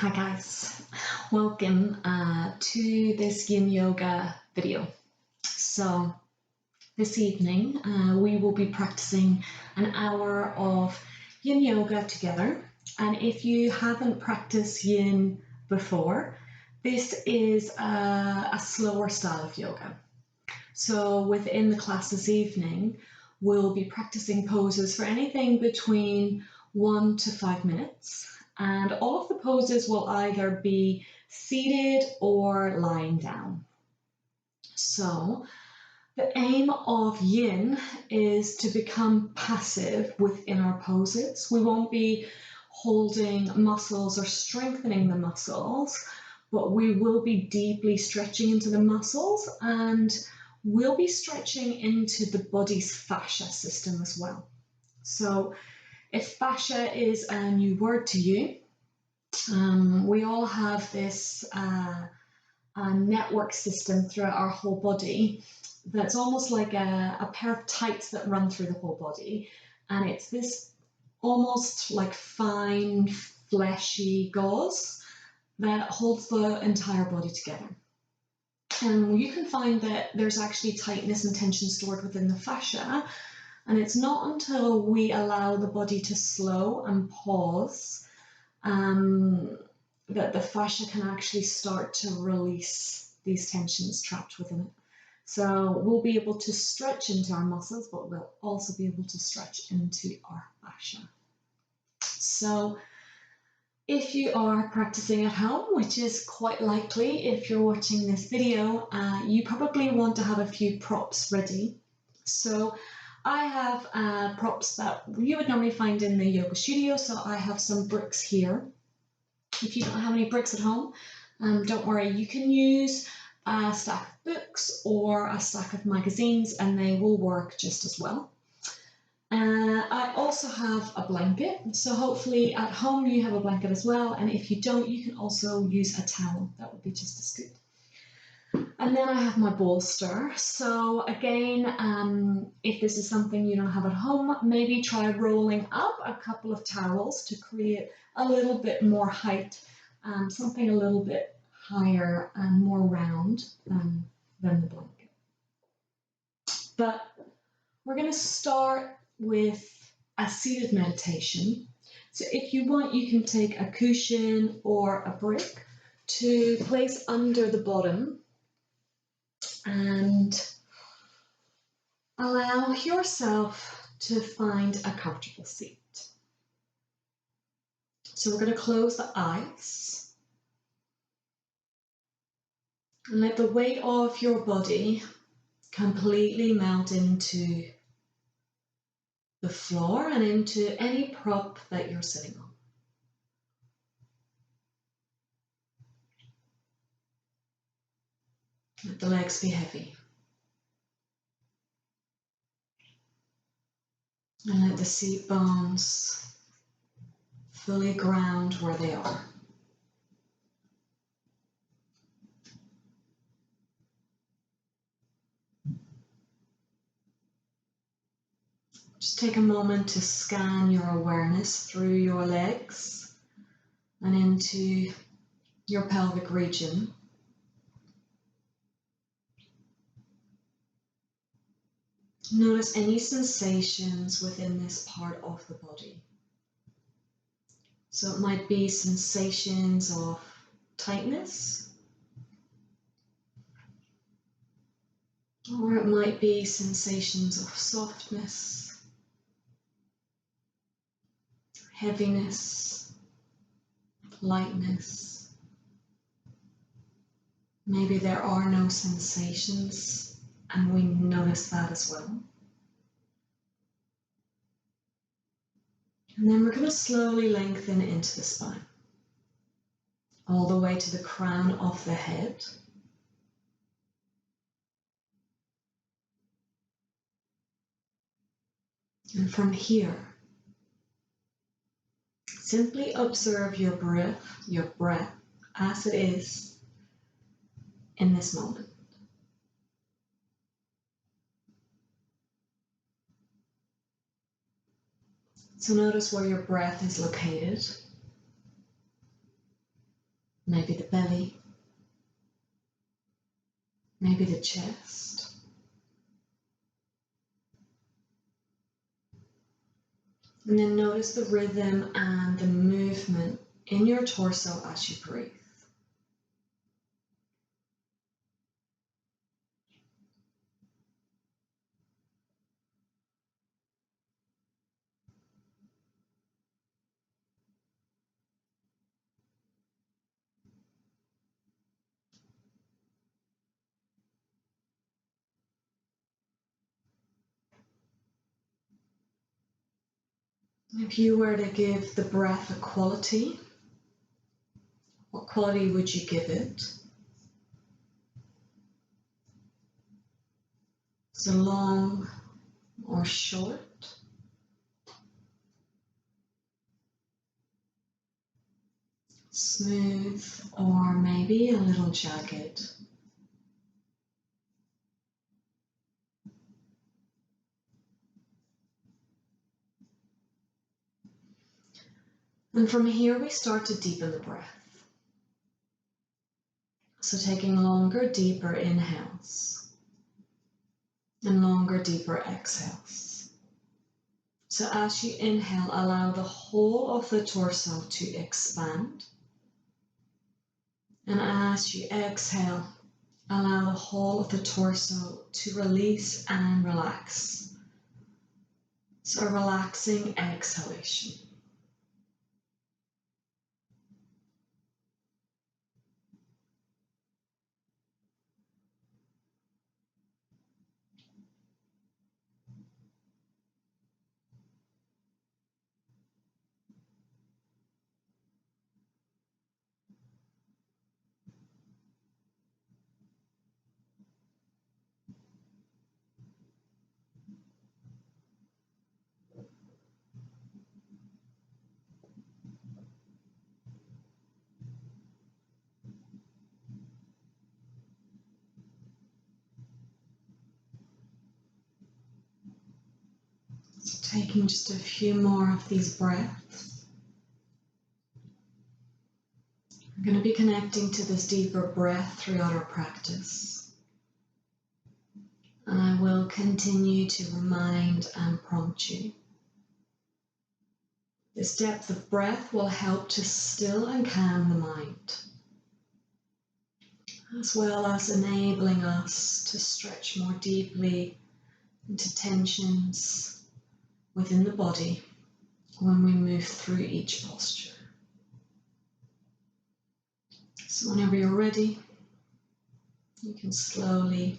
Hi guys, welcome to this Yin Yoga video. So this evening we will be practicing an hour of Yin Yoga together, and if you haven't practiced Yin before, this is a slower style of yoga. So within the class this evening we'll be practicing poses for anything between 1 to 5 minutes. And all of the poses will either be seated or lying down. So the aim of Yin is to become passive within our poses. We won't be holding muscles or strengthening the muscles, but we will be deeply stretching into the muscles, and we'll be stretching into the body's fascia system as well. So if fascia is a new word to you, we all have this network system throughout our whole body that's almost like a pair of tights that run through the whole body. And it's this almost like fine, fleshy gauze that holds the entire body together. And you can find that there's actually tightness and tension stored within the fascia. And it's not until we allow the body to slow and pause that the fascia can actually start to release these tensions trapped within it. So we'll be able to stretch into our muscles, but we'll also be able to stretch into our fascia. So if you are practicing at home, which is quite likely if you're watching this video, you probably want to have a few props ready. So I have props that you would normally find in the yoga studio. So I have some bricks here. If you don't have any bricks at home, don't worry, you can use a stack of books or a stack of magazines and they will work just as well. I also have a blanket, so hopefully at home you have a blanket as well, and if you don't, you can also use a towel. That would be just as good. And then I have my bolster. So again, if this is something you don't have at home, maybe try rolling up a couple of towels to create a little bit more height, something a little bit higher and more round than the blanket. But we're going to start with a seated meditation. So if you want, you can take a cushion or a brick to place under the bottom and allow yourself to find a comfortable seat. So we're going to close the eyes and let the weight of your body completely melt into the floor and into any prop that you're sitting on. Let the legs be heavy. And let the seat bones fully ground where they are. Just take a moment to scan your awareness through your legs and into your pelvic region. Notice any sensations within this part of the body. So it might be sensations of tightness, or it might be sensations of softness, heaviness, lightness. Maybe there are no sensations, and we notice that as well. And then we're going to slowly lengthen into the spine, all the way to the crown of the head. And from here, simply observe your breath as it is in this moment. So notice where your breath is located. maybe the belly, maybe the chest. And then notice the rhythm and the movement in your torso as you breathe. If you were to give the breath a quality, what quality would you give it? So long or short? Smooth or maybe a little jagged? And from here we start to deepen the breath. So taking longer, deeper inhales and longer, deeper exhales. So as you inhale, allow the whole of the torso to expand. And as you exhale, allow the whole of the torso to release and relax. So a relaxing exhalation. So taking just a few more of these breaths. We're going to be connecting to this deeper breath throughout our practice. And I will continue to remind and prompt you. This depth of breath will help to still and calm the mind, as well as enabling us to stretch more deeply into tensions within the body when we move through each posture. So whenever you're ready, you can slowly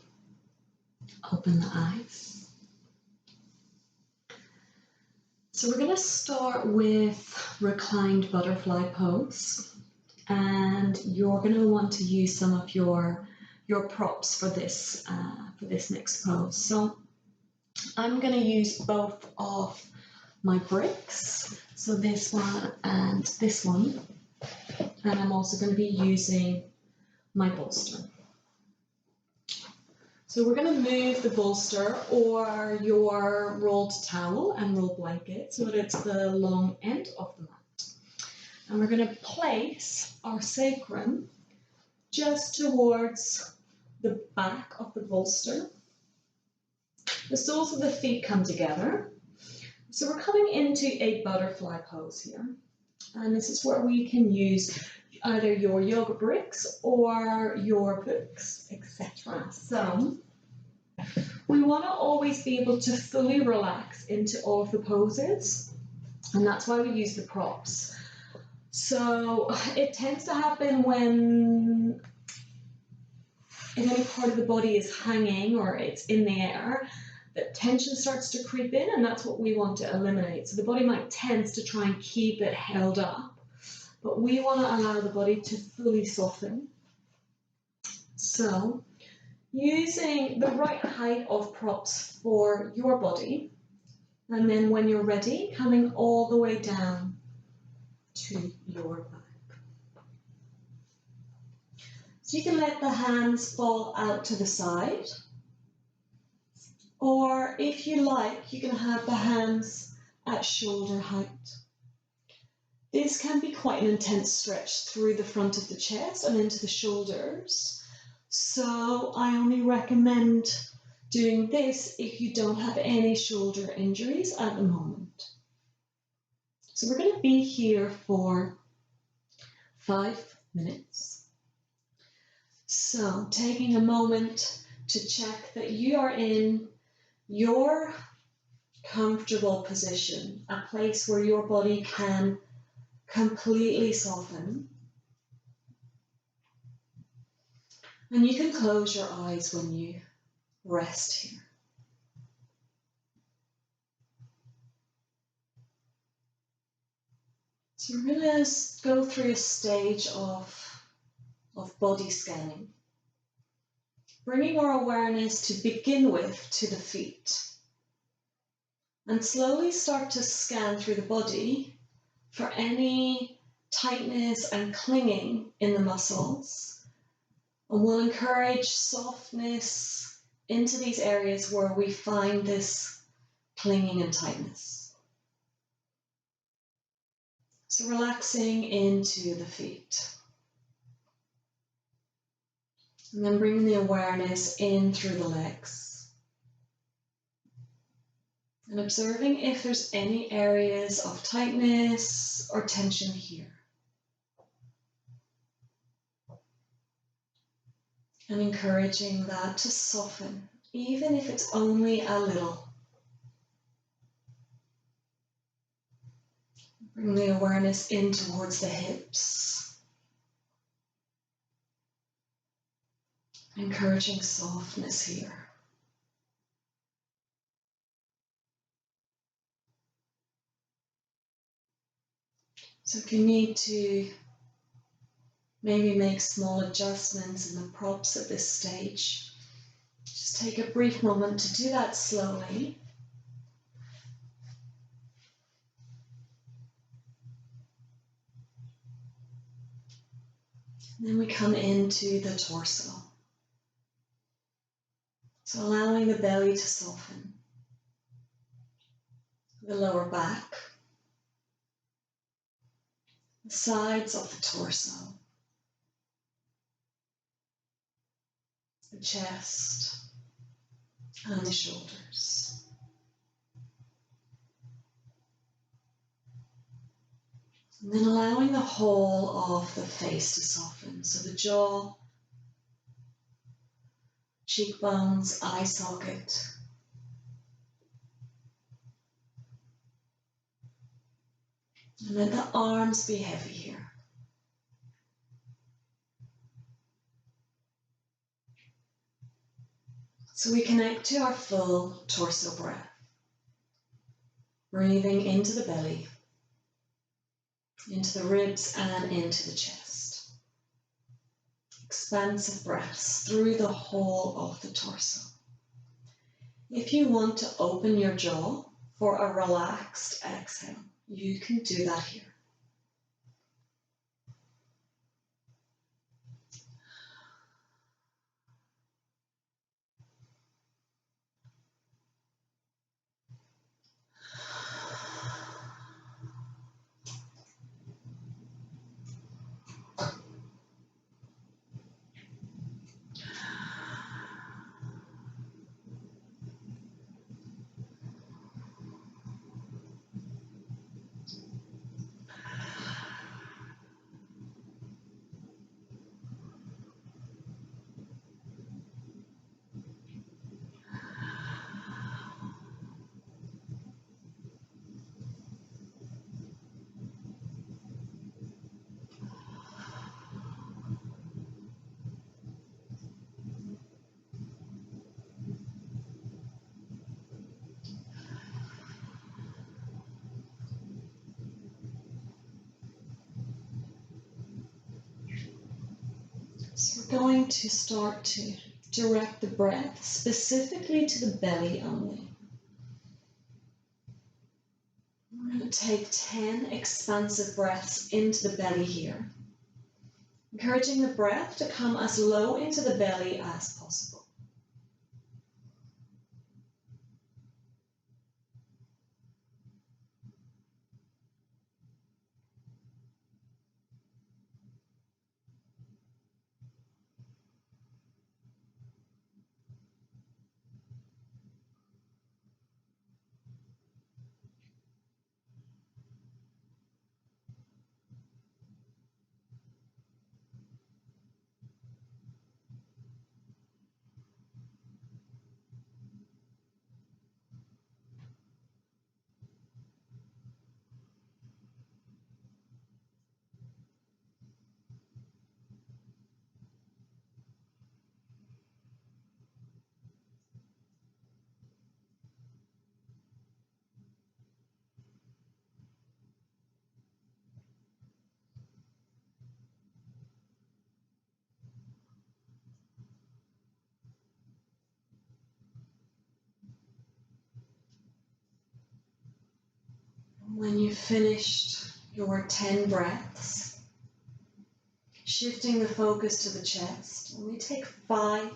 open the eyes. So we're going to start with Reclined Butterfly pose, and you're going to want to use some of your props for this next pose. So I'm going to use both of my bricks, so this one and this one, and I'm also going to be using my bolster. So we're going to move the bolster or your rolled towel and rolled blanket so that it's the long end of the mat. And we're going to place our sacrum just towards the back of the bolster. The soles of the feet come together. So we're coming into a butterfly pose here. And this is where we can use either your yoga bricks or your books, etc. So we want to always be able to fully relax into all of the poses, and that's why we use the props. So it tends to happen when if any part of the body is hanging or it's in the air, that tension starts to creep in, and that's what we want to eliminate. So the body might tense to try and keep it held up, but we want to allow the body to fully soften. So using the right height of props for your body, and then when you're ready, coming all the way down to your back. So you can let the hands fall out to the side, or if you like, you can have the hands at shoulder height. This can be quite an intense stretch through the front of the chest and into the shoulders. So I only recommend doing this if you don't have any shoulder injuries at the moment. So we're going to be here for 5 minutes. So taking a moment to check that you are in your comfortable position, a place where your body can completely soften. And you can close your eyes when you rest here. So we're going to go through a stage of body scanning, bringing our awareness to begin with to the feet, and slowly start to scan through the body for any tightness and clinging in the muscles. And we'll encourage softness into these areas where we find this clinging and tightness. So relaxing into the feet. And then bringing the awareness in through the legs. And observing if there's any areas of tightness or tension here. And encouraging that to soften, even if it's only a little. Bring the awareness in towards the hips. Encouraging softness here. So if you need to maybe make small adjustments in the props at this stage, just take a brief moment to do that slowly. And then we come into the torso. So allowing the belly to soften, the lower back, the sides of the torso, the chest, and the shoulders. And then allowing the whole of the face to soften, so the jaw, cheekbones, eye socket. And let the arms be heavy here. So we connect to our full torso breath. Breathing into the belly, into the ribs and into the chest. Expansive breaths through the whole of the torso. If you want to open your jaw for a relaxed exhale, you can do that here. So we're going to start to direct the breath specifically to the belly only. We're going to take 10 expansive breaths into the belly here, encouraging the breath to come as low into the belly as possible. When you've finished your 10 breaths, shifting the focus to the chest, and we take 5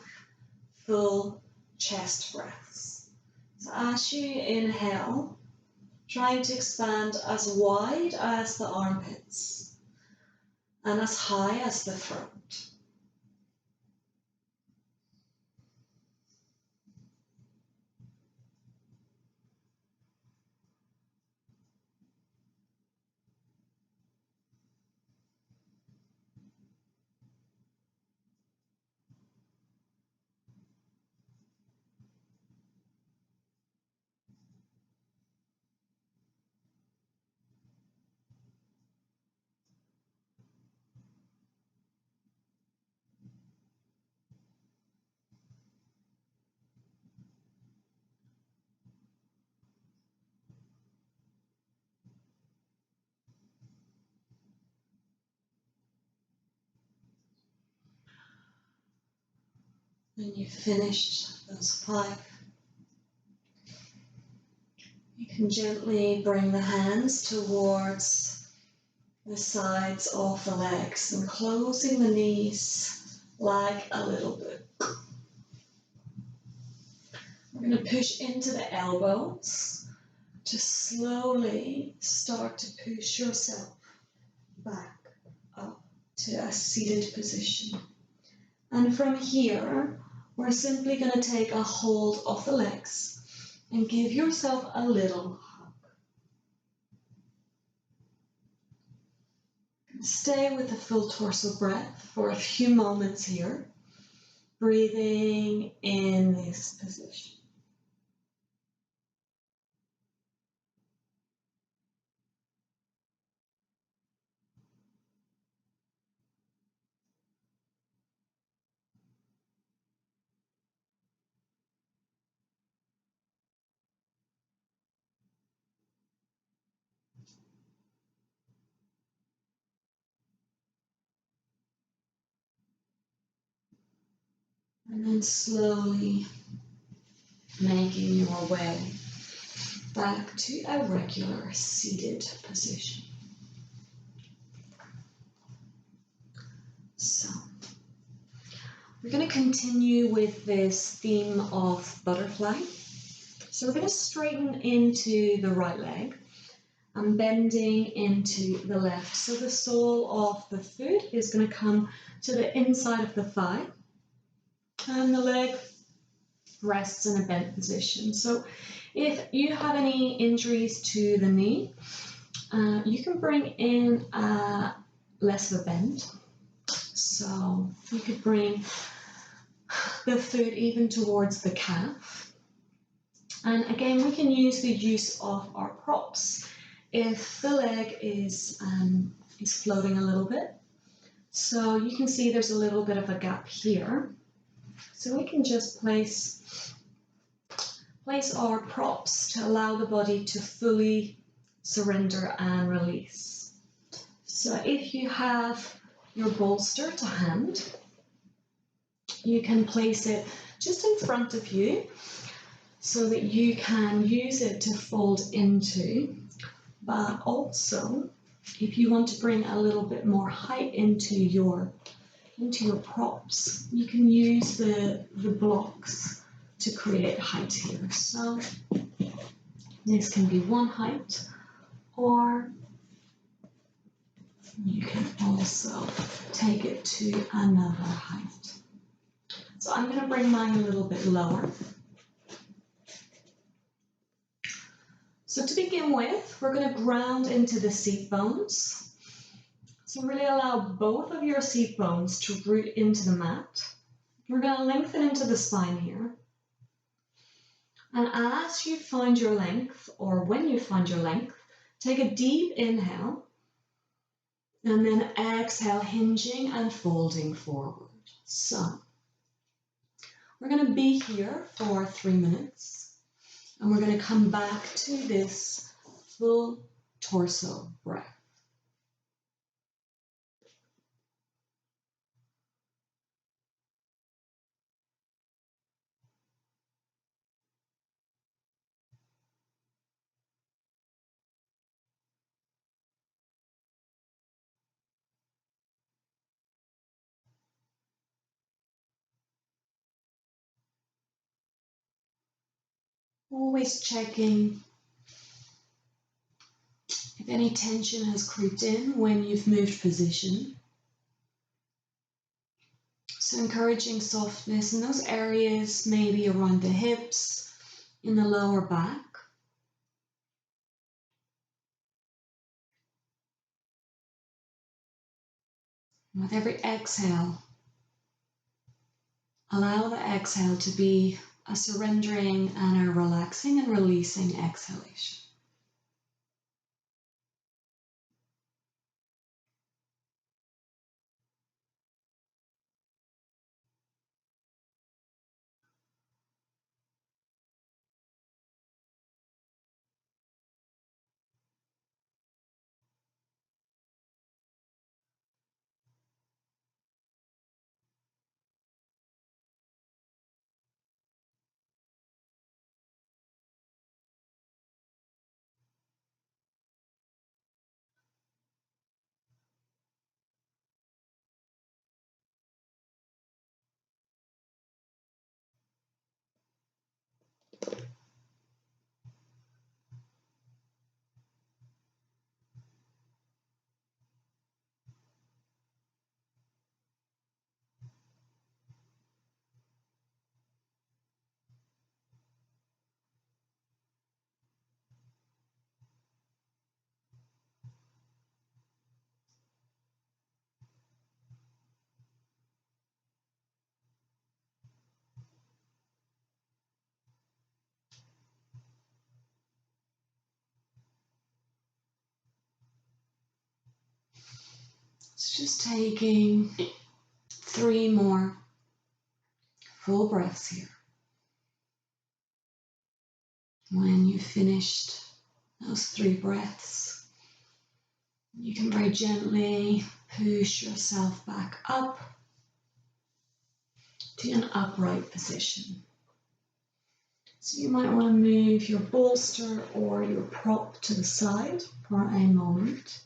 full chest breaths. So as you inhale, trying to expand as wide as the armpits and as high as the throat. When you've finished those 5, you can gently bring the hands towards the sides of the legs and closing the knees like a little book. We're going to push into the elbows to slowly start to push yourself back up to a seated position. And from here, we're simply going to take a hold of the legs and give yourself a little hug. Stay with the full torso breath for a few moments here, breathing in this position. And then slowly making your way back to a regular seated position. So, we're going to continue with this theme of butterfly. So we're going to straighten into the right leg and bending into the left. So the sole of the foot is going to come to the inside of the thigh. And the leg rests in a bent position. So if you have any injuries to the knee, you can bring in less of a bend. So you could bring the foot even towards the calf. And again, we can use the use of our props if the leg is floating a little bit. So you can see there's a little bit of a gap here. So we can just place our props to allow the body to fully surrender and release. So if you have your bolster to hand, you can place it just in front of you so that you can use it to fold into, but also if you want to bring a little bit more height into your props, you can use the blocks to create height here. So this can be one height, or you can also take it to another height. So I'm going to bring mine a little bit lower. So to begin with, we're going to ground into the seat bones. So really allow both of your seat bones to root into the mat. We're going to lengthen into the spine here. And as you find your length, or when you find your length, take a deep inhale and then exhale, hinging and folding forward. So we're going to be here for 3 minutes and we're going to come back to this full torso breath. Always checking if any tension has creeped in when you've moved position. So encouraging softness in those areas, maybe around the hips, in the lower back. And with every exhale, allow the exhale to be a surrendering and a relaxing and releasing exhalation. So just taking 3 more full breaths here. When you've finished those 3 breaths, you can very gently push yourself back up to an upright position. So you might want to move your bolster or your prop to the side for a moment.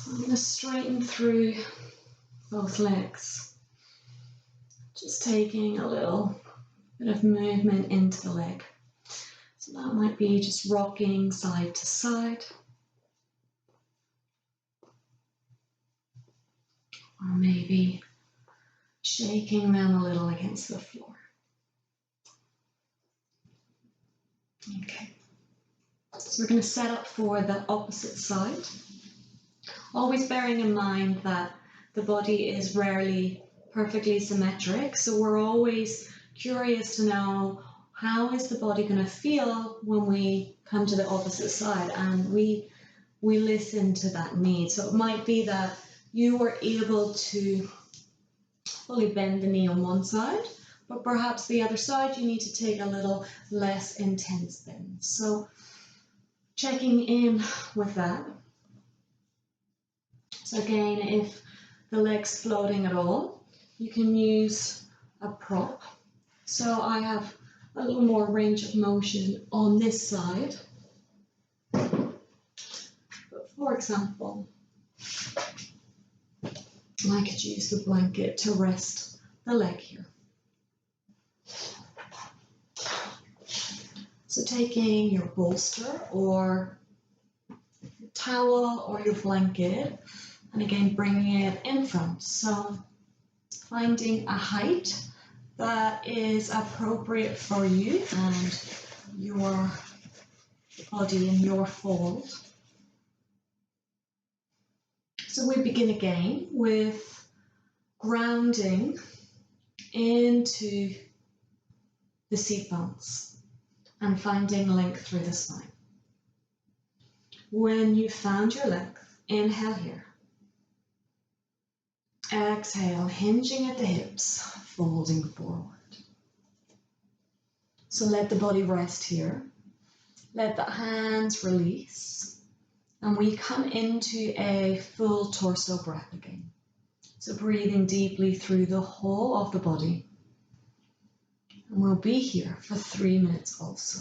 I'm going to straighten through both legs. Just taking a little bit of movement into the leg. So that might be just rocking side to side. Or maybe shaking them a little against the floor. Okay. So we're going to set up for the opposite side. Always bearing in mind that the body is rarely perfectly symmetric, so we're always curious to know how is the body going to feel when we come to the opposite side, and we listen to that need. So it might be that you were able to fully bend the knee on one side, but perhaps the other side you need to take a little less intense bend. So checking in with that. So again, if the leg's floating at all, you can use a prop. So I have a little more range of motion on this side. But for example, I could use the blanket to rest the leg here. So taking your bolster or your towel or your blanket, and again bringing it in front. So finding a height that is appropriate for you and your body and your fold. So we begin again with grounding into the seat bones and finding length through the spine. When you found your length, inhale here. Exhale, hinging at the hips, folding forward. So let the body rest here. Let the hands release. And we come into a full torso breath again. So breathing deeply through the whole of the body. And we'll be here for 3 minutes also.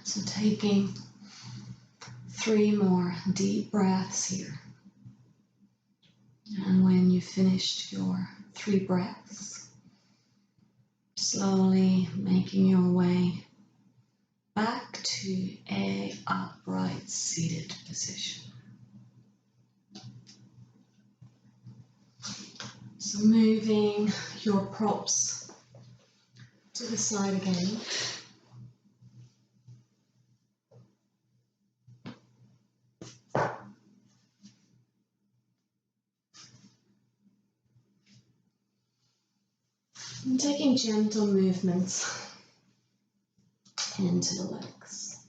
So taking 3 more deep breaths here. And when you've finished your 3 breaths, slowly making your way back to a upright seated position. So moving your props to the side again. And taking gentle movements into the legs.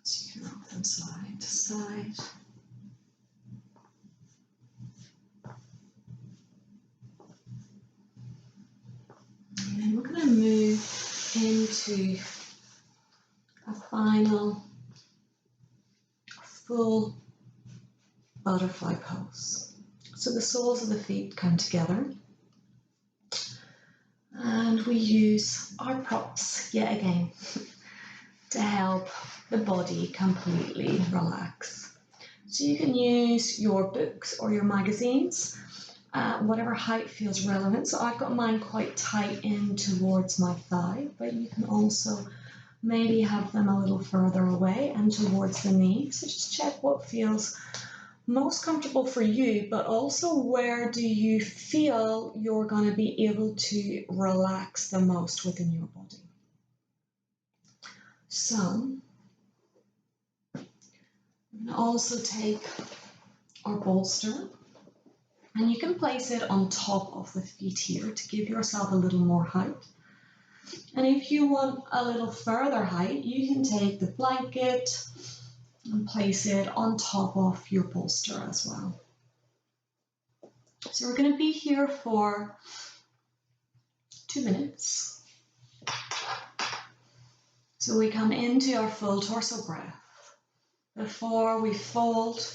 So you can rock them side to side. And then we're going to move into a final full butterfly pose. So the soles of the feet come together and we use our props yet again to help the body completely relax. So you can use your books or your magazines, whatever height feels relevant. So I've got mine quite tight in towards my thigh, but you can also maybe have them a little further away and towards the knee. So just check what feels most comfortable for you, but also where do you feel you're going to be able to relax the most within your body. So we're going to also take our bolster and you can place it on top of the feet here to give yourself a little more height. And if you want a little further height, you can take the blanket and place it on top of your bolster as well. So we're going to be here for 2 minutes. So we come into our full torso breath. Before we fold,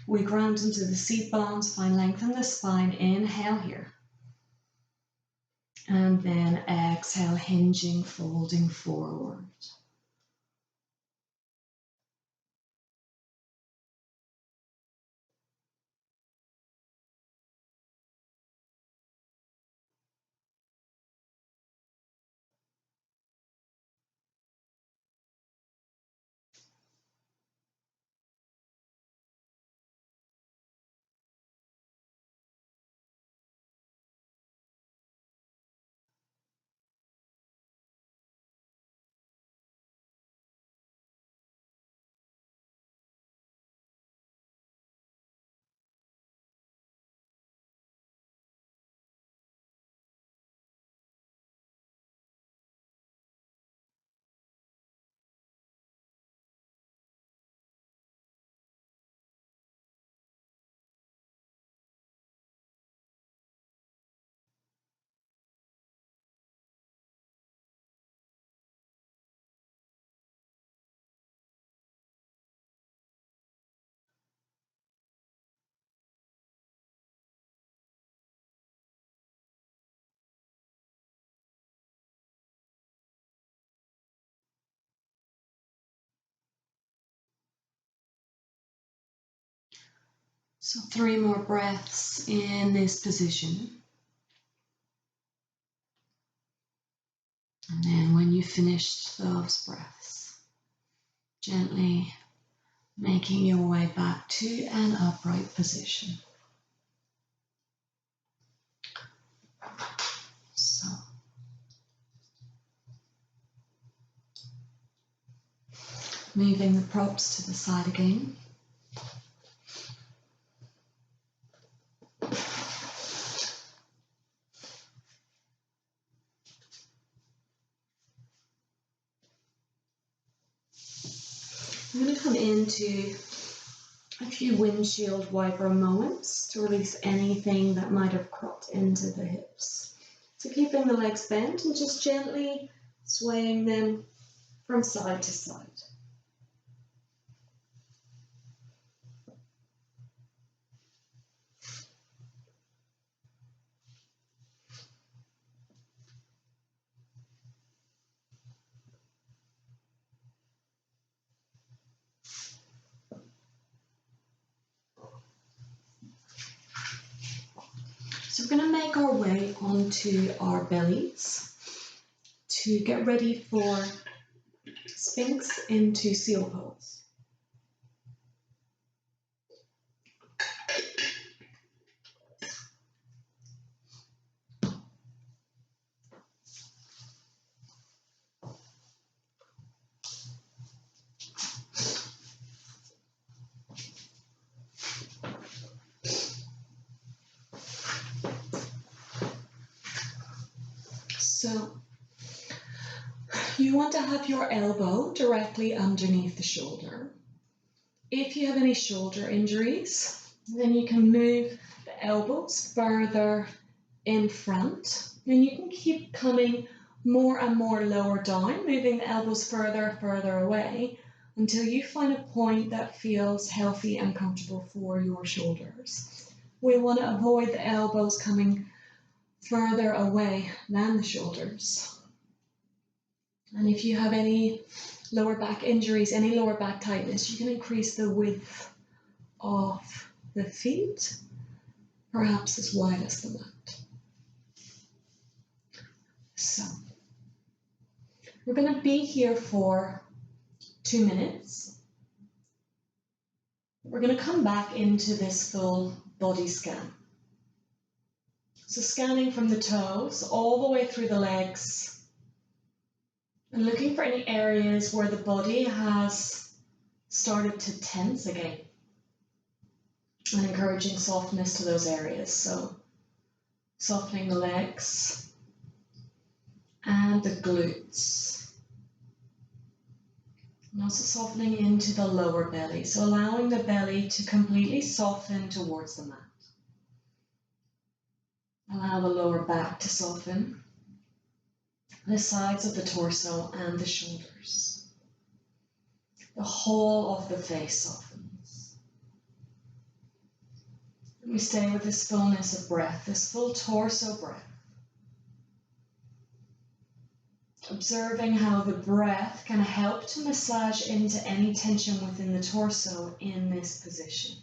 we ground into the seat bones, find length in the spine, inhale here. And then exhale, hinging, folding forward. So 3 more breaths in this position. And then when you've finished those breaths, gently making your way back to an upright position. So moving the props to the side again. I'm going to come into a few windshield wiper moments to release anything that might have cropped into the hips. So keeping the legs bent and just gently swaying them from side to side. So we're going to make our way onto our bellies to get ready for Sphinx into seal pose. So you want to have your elbow directly underneath the shoulder. If you have any shoulder injuries, then you can move the elbows further in front. And you can keep coming more and more lower down, moving the elbows further away until you find a point that feels healthy and comfortable for your shoulders. We want to avoid the elbows coming further away than the shoulders. And if you have any lower back injuries, any lower back tightness, you can increase the width of the feet, perhaps as wide as the mat. So, we're going to be here for 2 minutes. We're going to come back into this full body scan. So scanning from the toes all the way through the legs, and looking for any areas where the body has started to tense again, and encouraging softness to those areas. So softening the legs and the glutes, and also softening into the lower belly. So allowing the belly to completely soften towards the mat. Allow the lower back to soften, the sides of the torso and the shoulders. The whole of the face softens. And we stay with this fullness of breath, this full torso breath. Observing how the breath can help to massage into any tension within the torso in this position.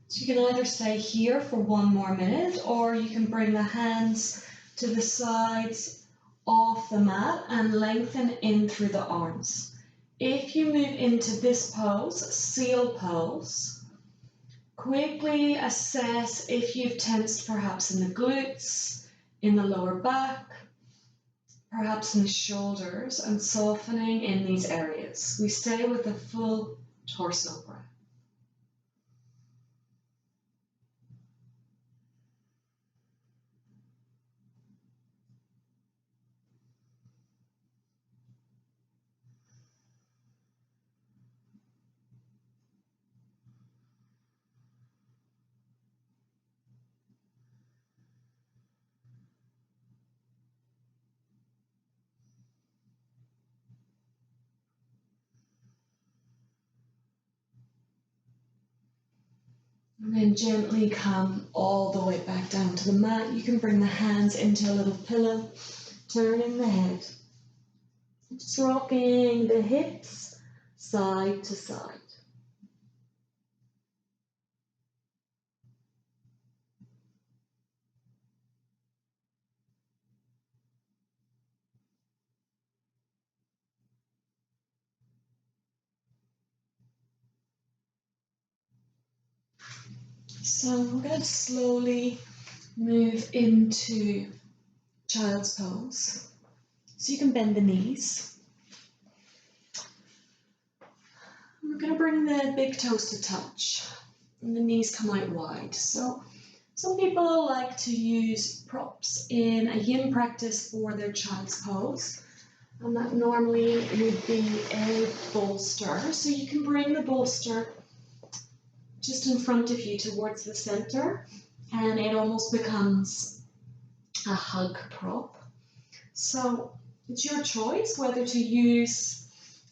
So you can either stay here for 1 more minute, or you can bring the hands to the sides of the mat and lengthen in through the arms. If you move into this pose, seal pose, quickly assess if you've tensed perhaps in the glutes, in the lower back, perhaps in the shoulders, and softening in these areas. We stay with the full torso breath. And then gently come all the way back down to the mat. You can bring the hands into a little pillow, turning the head, just rocking the hips side to side. So we're going to slowly move into child's pose. So you can bend the knees. We're going to bring the big toes to touch and the knees come out wide. So Some people like to use props in a yin practice for their child's pose. And that normally would be a bolster. So you can bring the bolster just in front of you towards the center, and it almost becomes a hug prop. So it's your choice whether to use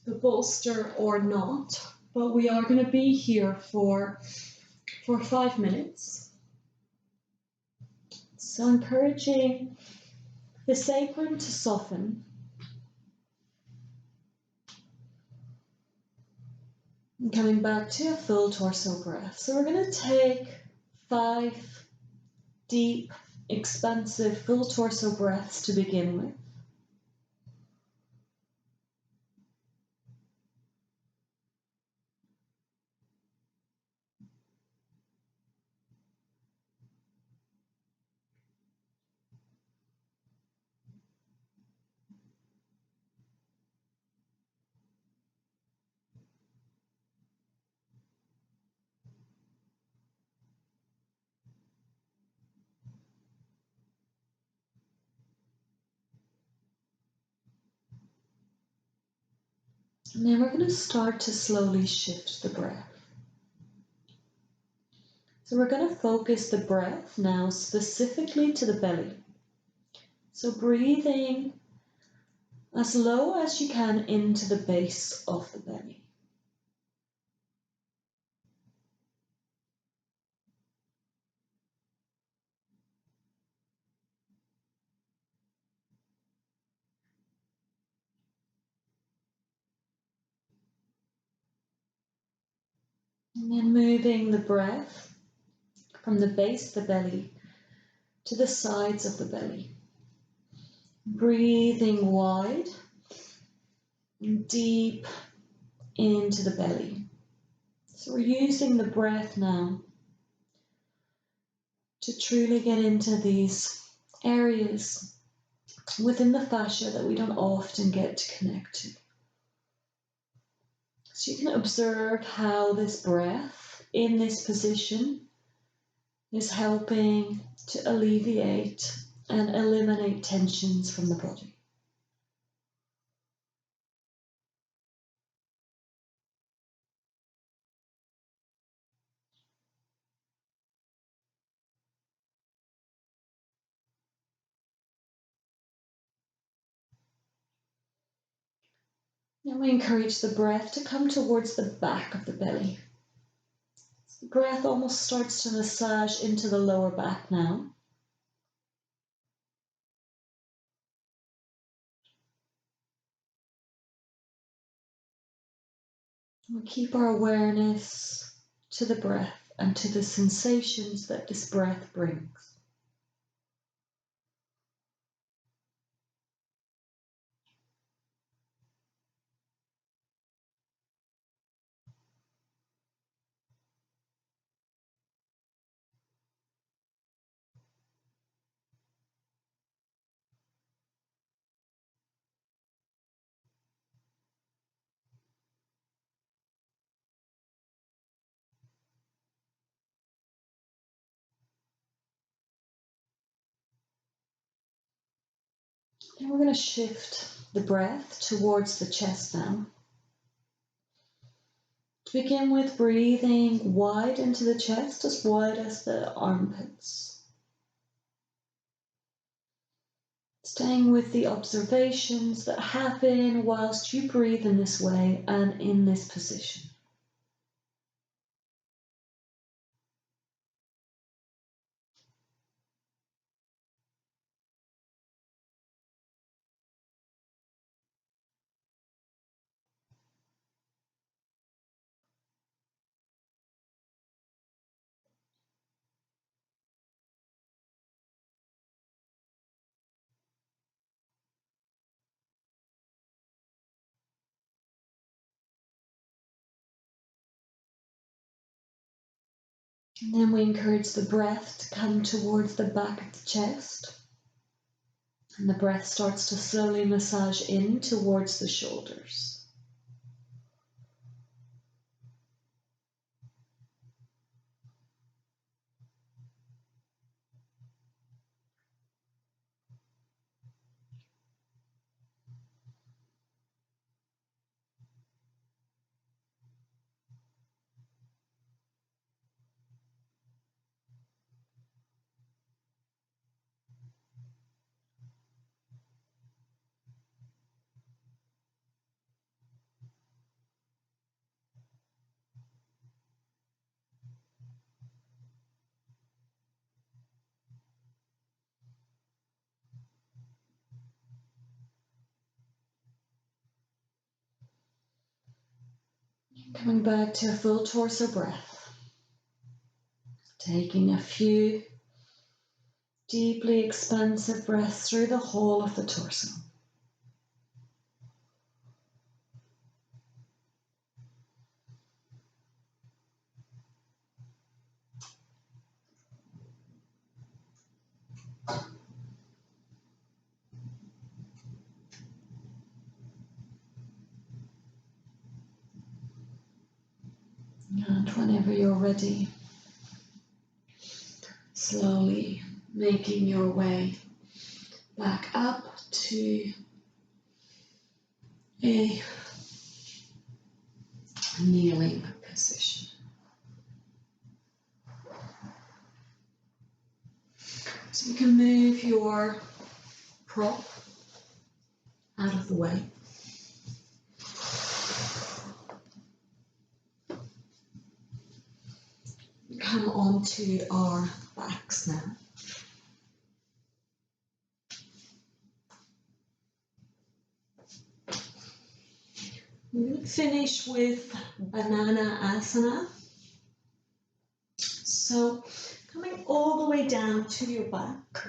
the bolster or not, but we are going to be here for 5 minutes. So encouraging the sacrum to soften. And coming back to a full torso breath. So we're going to take 5 deep, expansive, full torso breaths to begin with. And then we're going to start to slowly shift the breath. So we're going to focus the breath now specifically to the belly. So breathing as low as you can into the base of the belly. And then moving the breath from the base of the belly to the sides of the belly. Breathing wide and deep into the belly. So we're using the breath now to truly get into these areas within the fascia that we don't often get to connect to. So you can observe how this breath in this position is helping to alleviate and eliminate tensions from the body. Now we encourage the breath to come towards the back of the belly. The breath almost starts to massage into the lower back now. We'll keep our awareness to the breath and to the sensations that this breath brings. And we're going to shift the breath towards the chest now. To begin with, breathing wide into the chest, as wide as the armpits. Staying with the observations that happen whilst you breathe in this way and in this position. And then we encourage the breath to come towards the back of the chest. And the breath starts to slowly massage in towards the shoulders. Coming back to a full torso breath. Taking a few deeply expansive breaths through the whole of the torso. And whenever you're ready, slowly making your way back up to a kneeling position. So you can move your prop out of the way. Come onto our backs now. We're going to finish with Banana Asana. So coming all the way down to your back,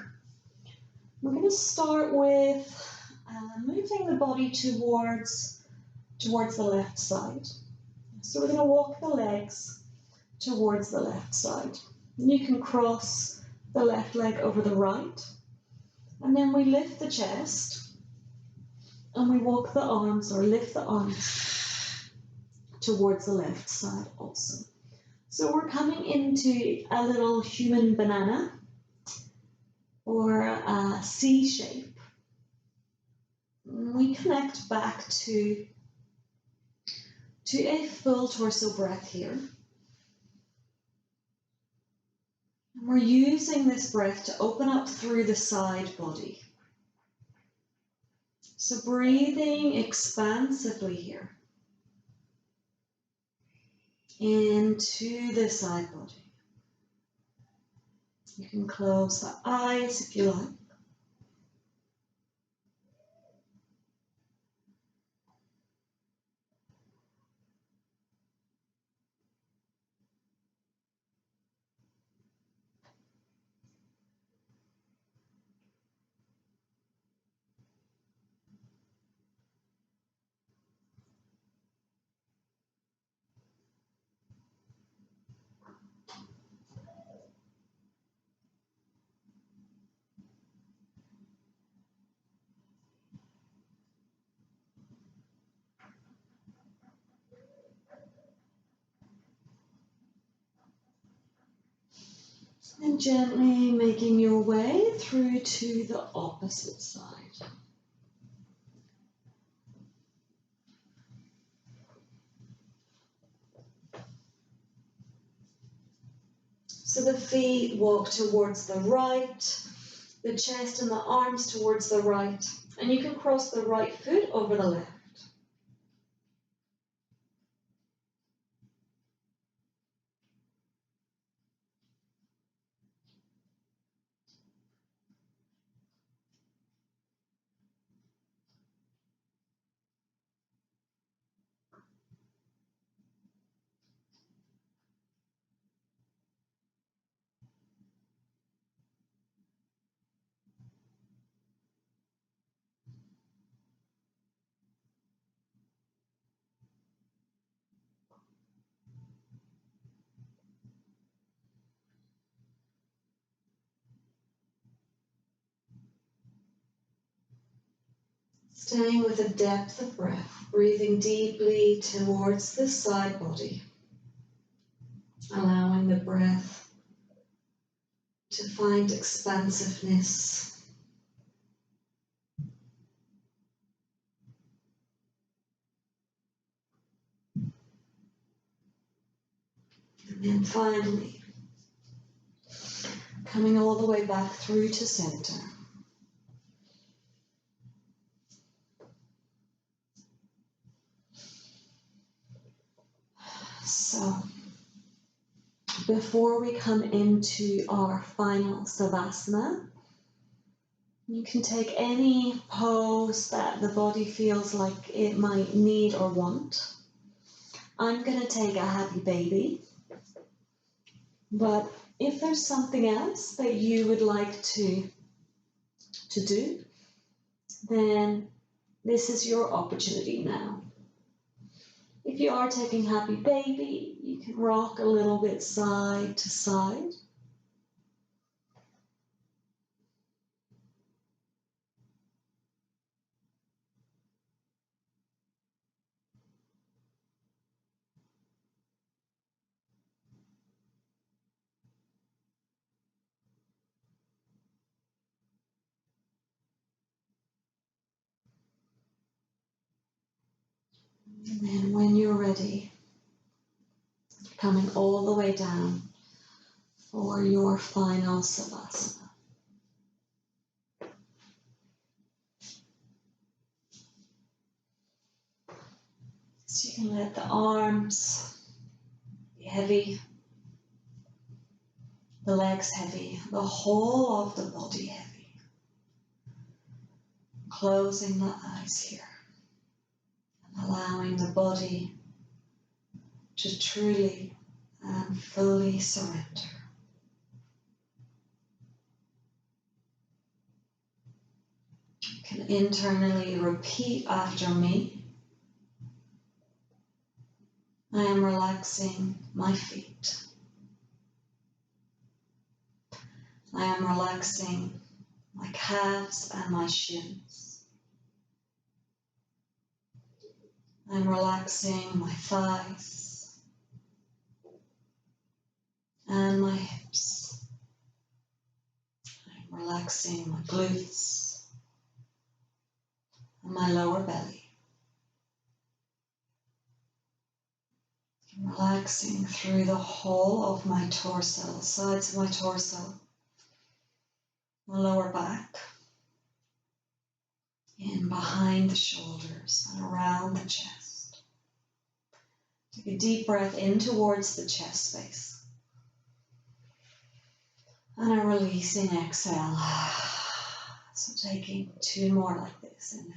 we're going to start with moving the body towards the left side. So we're going to walk the legs towards the left side. And you can cross the left leg over the right. And then we lift the chest and we walk the arms or lift the arms towards the left side also. So we're coming into a little human banana or a C shape. We connect back to a full torso breath here. And we're using this breath to open up through the side body. So breathing expansively here into the side body. You can close the eyes if you like. And gently making your way through to the opposite side. So the feet walk towards the right, the chest and the arms towards the right, and you can cross the right foot over the left. Staying with a depth of breath, breathing deeply towards the side body, allowing the breath to find expansiveness. And then finally, coming all the way back through to center. So, before we come into our final Savasana, you can take any pose that the body feels like it might need or want. I'm going to take a happy baby, but if there's something else that you would like to do, then this is your opportunity now. If you are taking happy baby, you can rock a little bit side to side. And then when you're ready, coming all the way down for your final savasana. So you can let the arms be heavy, the legs heavy, the whole of the body heavy. Closing the eyes here and allowing the body to truly and fully surrender. You can internally repeat after me. I am relaxing my feet. I am relaxing my calves and my shins. I'm relaxing my thighs and my hips. I'm relaxing my glutes and my lower belly. I'm relaxing through the whole of my torso, the sides of my torso, my lower back, in behind the shoulders and around the chest. Take a deep breath in towards the chest space. And a releasing exhale. So taking 2 more like this. Inhale.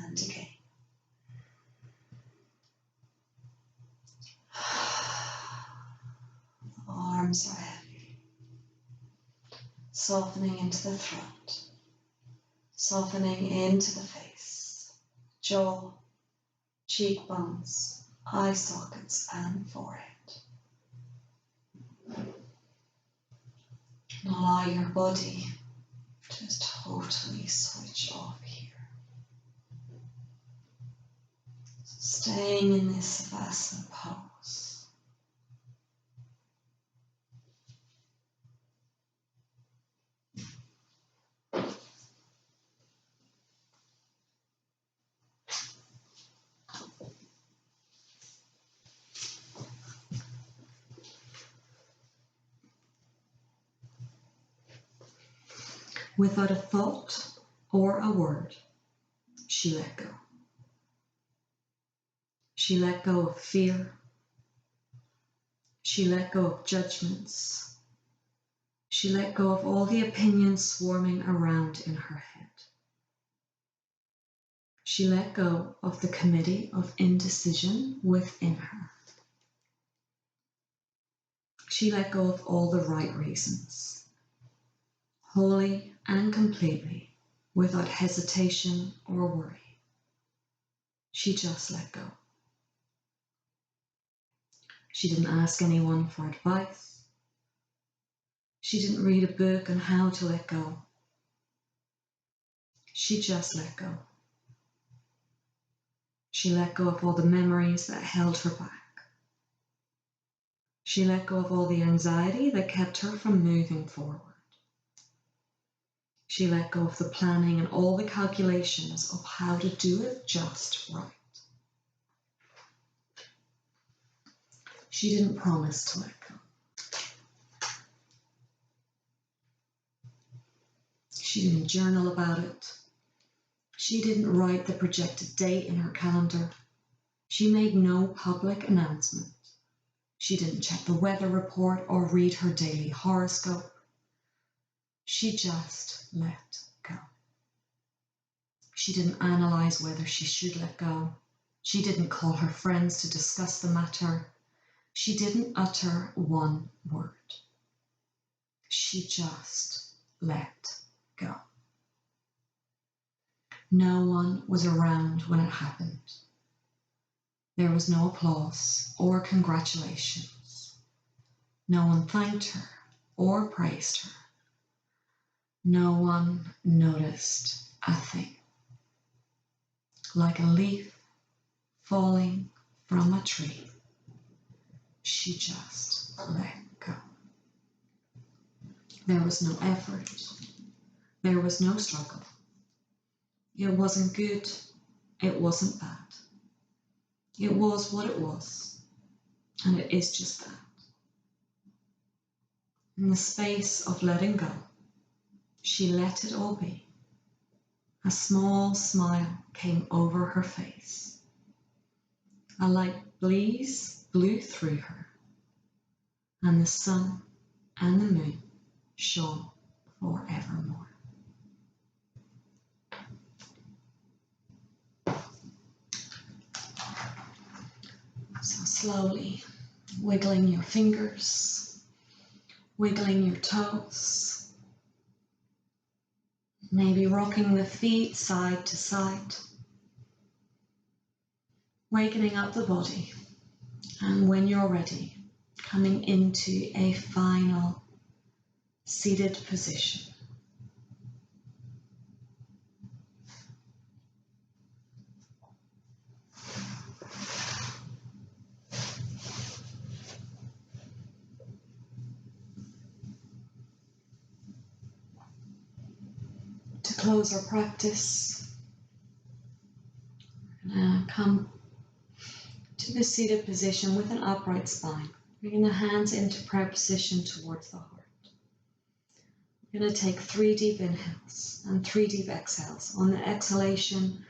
And again. The arms are heavy. Softening into the throat. Softening into the face. Jaw, cheekbones, eye sockets and forehead. And allow your body to totally switch off here. So staying in this Savasana pose. Without a thought or a word, she let go. She let go of fear. She let go of judgments. She let go of all the opinions swarming around in her head. She let go of the committee of indecision within her. She let go of all the right reasons, wholly and completely, without hesitation or worry. She just let go. She didn't ask anyone for advice. She didn't read a book on how to let go. She just let go. She let go of all the memories that held her back. She let go of all the anxiety that kept her from moving forward. She let go of the planning and all the calculations of how to do it just right. She didn't promise to let go. She didn't journal about it. She didn't write the projected date in her calendar. She made no public announcement. She didn't check the weather report or read her daily horoscope. She just let go. She didn't analyze whether she should let go. She didn't call her friends to discuss the matter. She didn't utter one word. She just let go. No one was around when it happened. There was no applause or congratulations. No one thanked her or praised her. No one noticed a thing. Like a leaf falling from a tree, she just let go. There was no effort. There was no struggle. It wasn't good. It wasn't bad. It was what it was, and it is just that. In the space of letting go, she let it all be. A small smile came over her face. A light breeze blew through her, and the sun and the moon shone forevermore. So slowly wiggling your fingers, wiggling your toes, maybe rocking the feet side to side, wakening up the body, and when you're ready, coming into a final seated position. To close our practice, we're going to come to the seated position with an upright spine. Bringing the hands into prayer position towards the heart. We're going to take 3 deep inhales and 3 deep exhales. On the exhalation,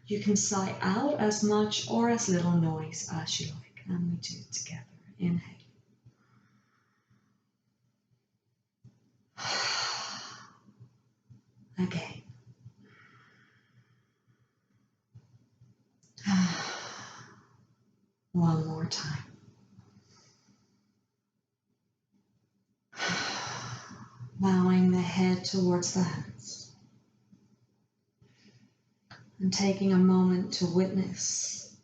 you can sigh out as much or as little noise as you like. And we do it together. Inhale. Again. One more time. Bowing the head towards the hands. And taking a moment to witness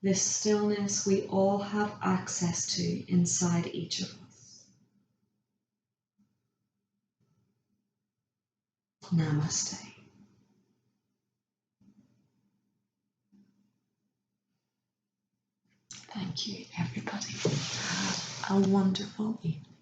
this stillness we all have access to inside each of us. Namaste. Thank you, everybody. Have a wonderful evening.